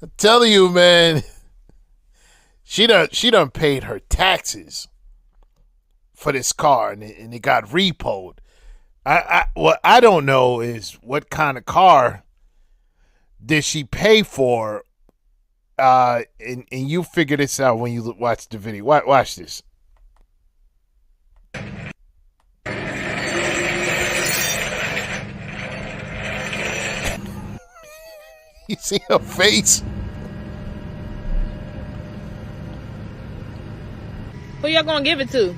I'm telling you, man, she done paid her taxes for this car, and it got repoed. What I don't know is what kind of car did she pay for. And you figure this out when you watch the video. Watch this. You see her face? Who y'all gonna give it to?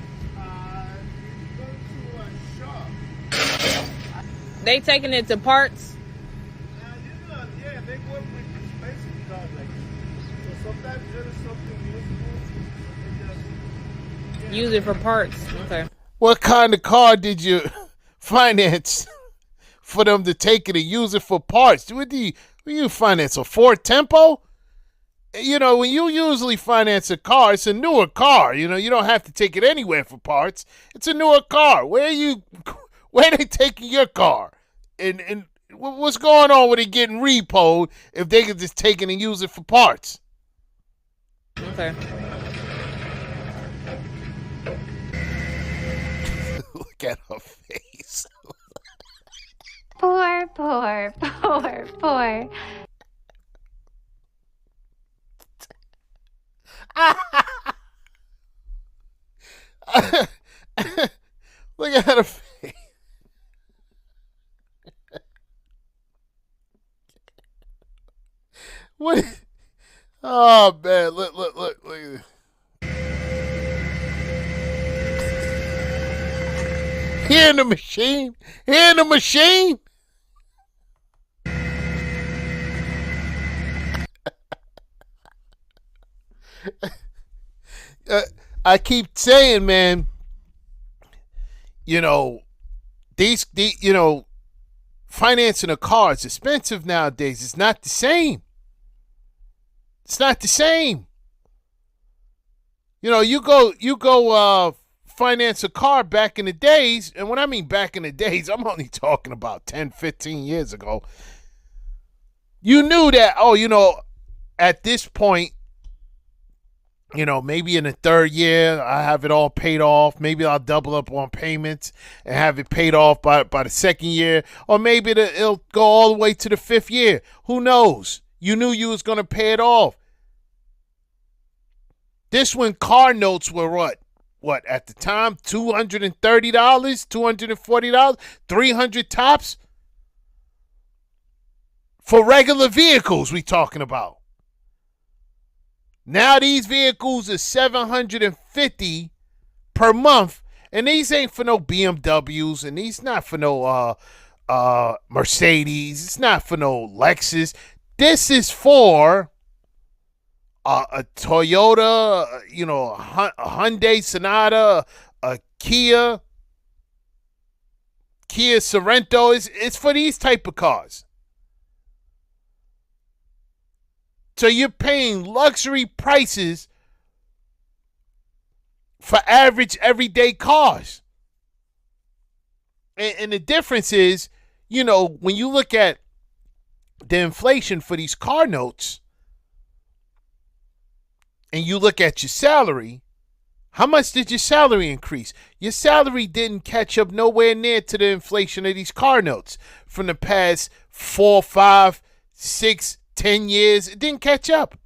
They taking it to parts? Yeah, they work with basic cars like this. So sometimes there is something useful. Use it for parts. Okay. What kind of car did you finance for them to take it and use it for parts? What do you finance? A Ford Tempo? You know, when you usually finance a car, it's a newer car. You know, you don't have to take it anywhere for parts. It's a newer car. Where are they taking your car? And what's going on with it getting repoed if they could just take it and use it for parts? Okay. Look at her face. Poor, poor, poor, poor. Look at her face. What? Oh man! Look! Here in the machine. Here in the machine. I keep saying, man. You know, financing a car is expensive nowadays. It's not the same. It's not the same. You know, you go finance a car back in the days, and when I mean back in the days, I'm only talking about 10, 15 years ago. You knew that, at this point, maybe in the third year, I have it all paid off. Maybe I'll double up on payments and have it paid off by the second year. Or maybe it'll go all the way to the fifth year. Who knows? You knew you was going to pay it off. This when car notes were what at the time? $230, $240, 300 tops? For regular vehicles we talking about. Now these vehicles are $750 per month, and these ain't for no BMWs, and these not for no Mercedes. It's not for no Lexus. This is for a Toyota, a Hyundai Sonata, a Kia Sorento. It's for these type of cars. So you're paying luxury prices for average everyday cars. And the difference is, when you look at the inflation for these car notes and you look at your salary, how much did your salary increase? Your salary didn't catch up nowhere near to the inflation of these car notes from the past 4, 5, 6, 10 years. It didn't catch up.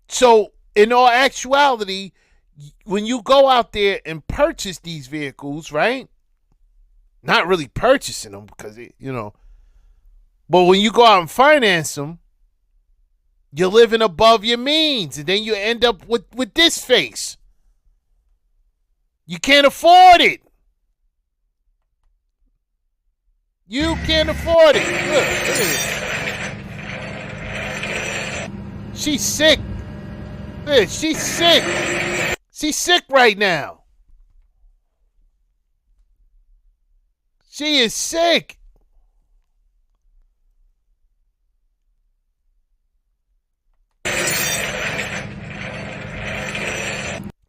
So, in all actuality, when you go out there and purchase these vehicles, right? Not really purchasing them because, but when you go out and finance them, you're living above your means. And then you end up with this face. You can't afford it. You can't afford it. Look. She's sick. Look, she's sick. She's sick right now. She is sick.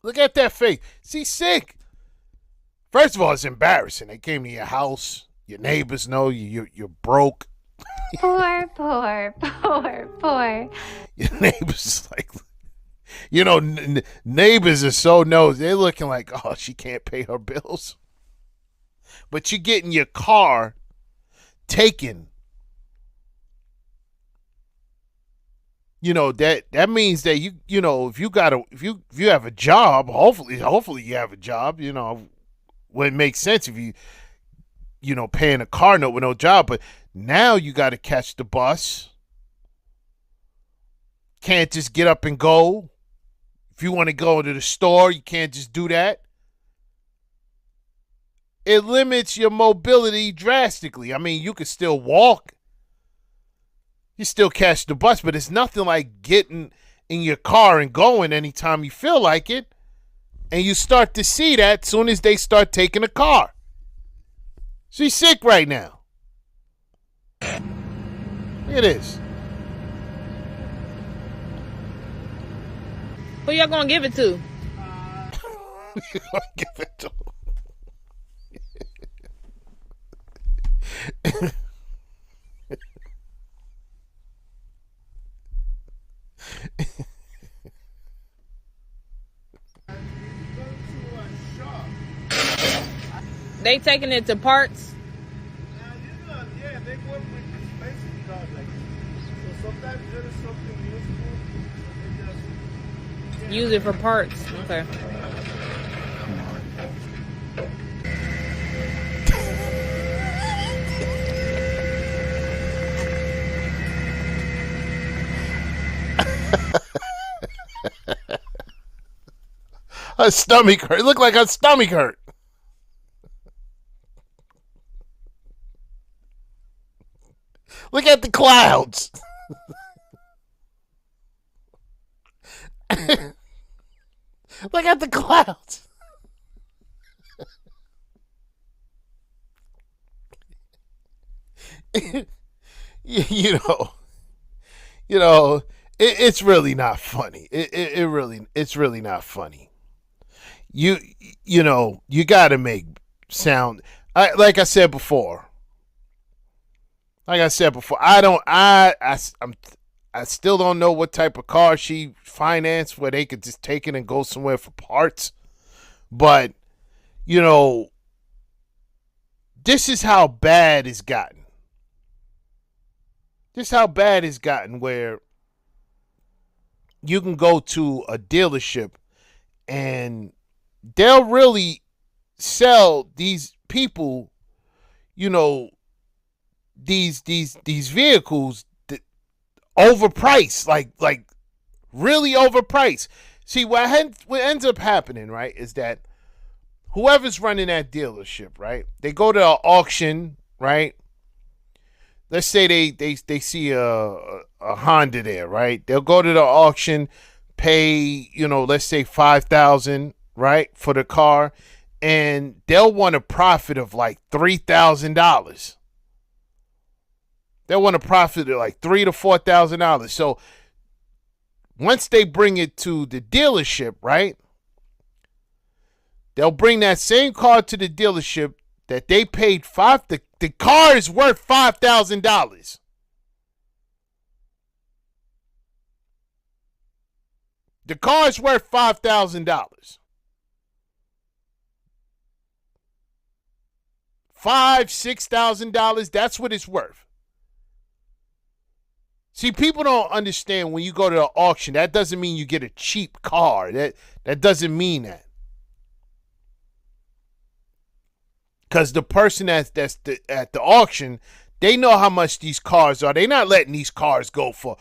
Look at that face. She's sick. First of all, it's embarrassing. They came to your house. Your neighbors know you're broke. Poor. Your neighbors is like, neighbors are so nosy. They're looking like, oh, she can't pay her bills. But you're getting your car taken. That means that if you have a job, hopefully you have a job. Well, it makes sense if you paying a car note with no job. But now you got to catch the bus. Can't just get up and go. If you want to go to the store, you can't just do that. It limits your mobility drastically. I mean, you can still walk. You still catch the bus, but it's nothing like getting in your car and going anytime you feel like it. And you start to see that soon as they start taking a car. She's sick right now. Look at this. Who y'all gonna give it to? You're gonna give it to They taking it to parts? Yeah, they work with basic cars like this. So sometimes there is something useful. They just Use it for parts. Okay. her stomach hurt. It looked like her stomach hurt. Look at the clouds. Look at the clouds. It's really not funny. It's really not funny. You got to make sound. Like I said before. I still don't know what type of car she financed where they could just take it and go somewhere for parts. But, this is how bad it's gotten. This is how bad it's gotten where you can go to a dealership and they'll really sell these people, these vehicles overpriced, like really overpriced. See, what ends up happening, right, is that whoever's running that dealership, right, they go to an auction, right? Let's say they see a Honda there, right? They'll go to the auction, pay, let's say $5,000, right, for the car, and they'll want a profit of like $3,000. They'll want a profit of like $3,000 to $4,000. So once they bring it to the dealership, right, they'll bring that same car to the dealership that they paid the car is worth $5,000. The car is worth $5,000. $6,000. That's what it's worth. See, people don't understand when you go to the auction, that doesn't mean you get a cheap car. That doesn't mean that. Because the person that's at the auction, they know how much these cars are. They're not letting these cars go for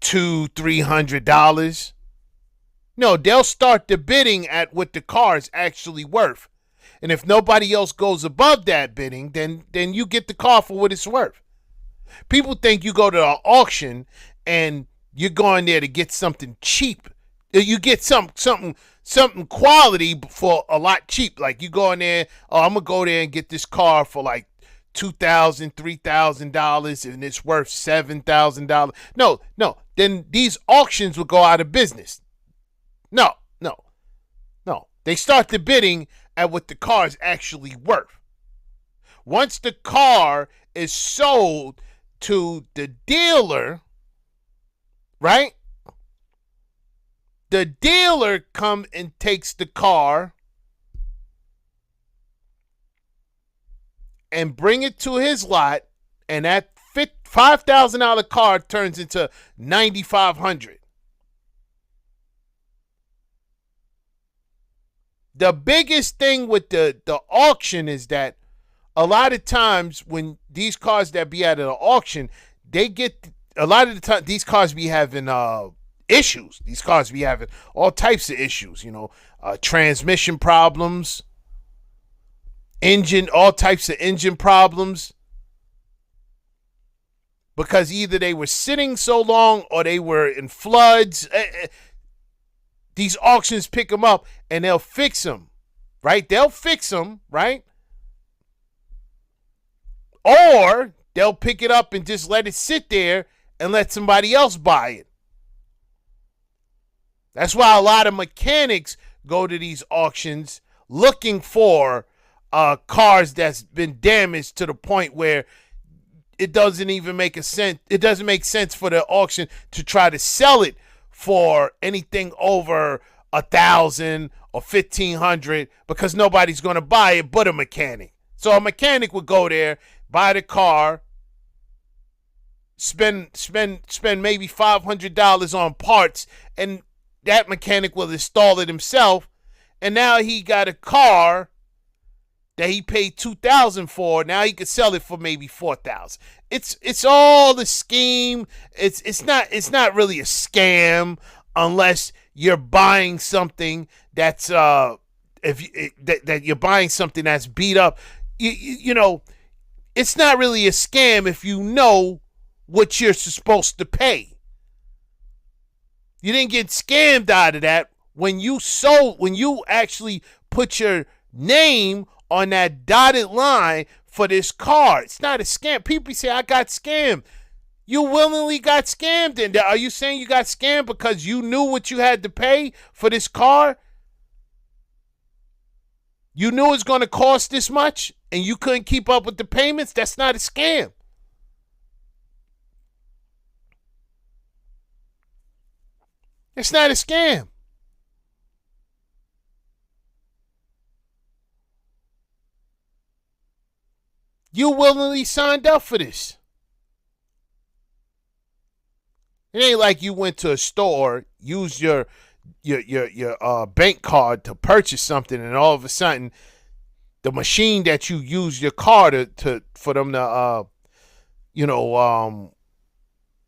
$200-$300. No, they'll start the bidding at what the car is actually worth. And if nobody else goes above that bidding, then you get the car for what it's worth. People think you go to an auction and you're going there to get something cheap. You get something quality for a lot cheap. Like you go in there, I'm gonna go there and get this car for like $2,000, $3,000, and it's worth $7,000. No. Then these auctions will go out of business. No. They start the bidding at what the car is actually worth. Once the car is sold, to the dealer, right? The dealer comes and takes the car and bring it to his lot, and that $5,000 car turns into $9,500. The biggest thing with the auction is that a lot of times when these cars that be at an auction, they get a lot of the time these cars be having issues. These cars be having all types of issues, transmission problems, all types of engine problems. Because either they were sitting so long or they were in floods. These auctions pick them up and they'll fix them, right? They'll fix them, right? Or they'll pick it up and just let it sit there and let somebody else buy it. That's why a lot of mechanics go to these auctions looking for cars that's been damaged to the point where it doesn't even make a sense. It doesn't make sense for the auction to try to sell it for anything over 1,000 or 1,500 because nobody's going to buy it but a mechanic. So a mechanic would go there, buy the car, spend maybe $500 on parts, and that mechanic will install it himself. And now he got a car that he paid $2,000 for. Now he could sell it for maybe $4,000. It's all the scheme. It's not really a scam unless you're buying something that's that you're buying something that's beat up. You know, it's not really a scam if you know what you're supposed to pay. You didn't get scammed out of that when you actually put your name on that dotted line for this car. It's not a scam. People say, I got scammed. You willingly got scammed. And are you saying you got scammed because you knew what you had to pay for this car? You knew it was going to cost this much and you couldn't keep up with the payments? That's not a scam. It's not a scam. You willingly signed up for this. It ain't like you went to a store, used your bank card to purchase something, and all of a sudden, the machine that you used your card for them to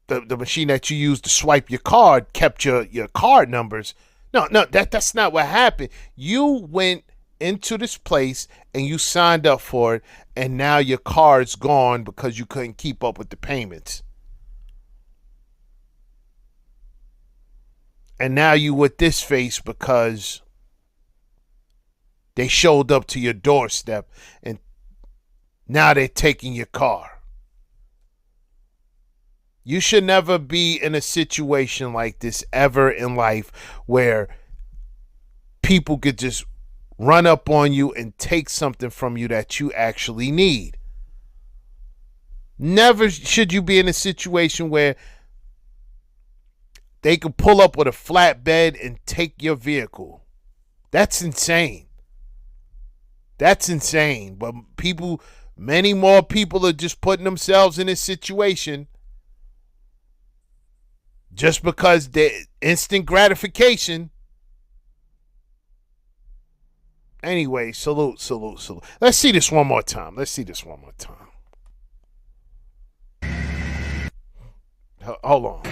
the machine that you used to swipe your card kept your card numbers. No, that's not what happened. You went into this place and you signed up for it, and now your card's gone because you couldn't keep up with the payments. And now you with this face because they showed up to your doorstep and now they're taking your car. You should never be in a situation like this ever in life where people could just run up on you and take something from you that you actually need. Never should you be in a situation where they could pull up with a flatbed and take your vehicle. That's insane. That's insane. But many more people are just putting themselves in this situation just because they instant gratification. Anyway, salute. Let's see this one more time. Hold on.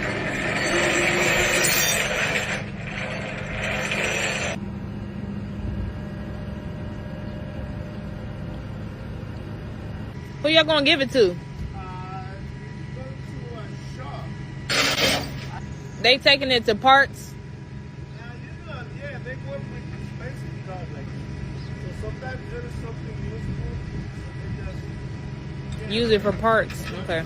Who y'all gonna give it to? Go to a shop. They taking it to parts? Yeah, they work with expensive cars like this. So sometimes there is something useful, so they just Use it for parts. Okay.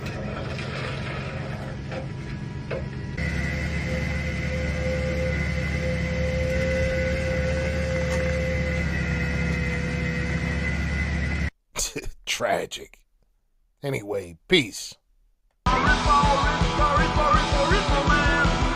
Tragic. Anyway, peace.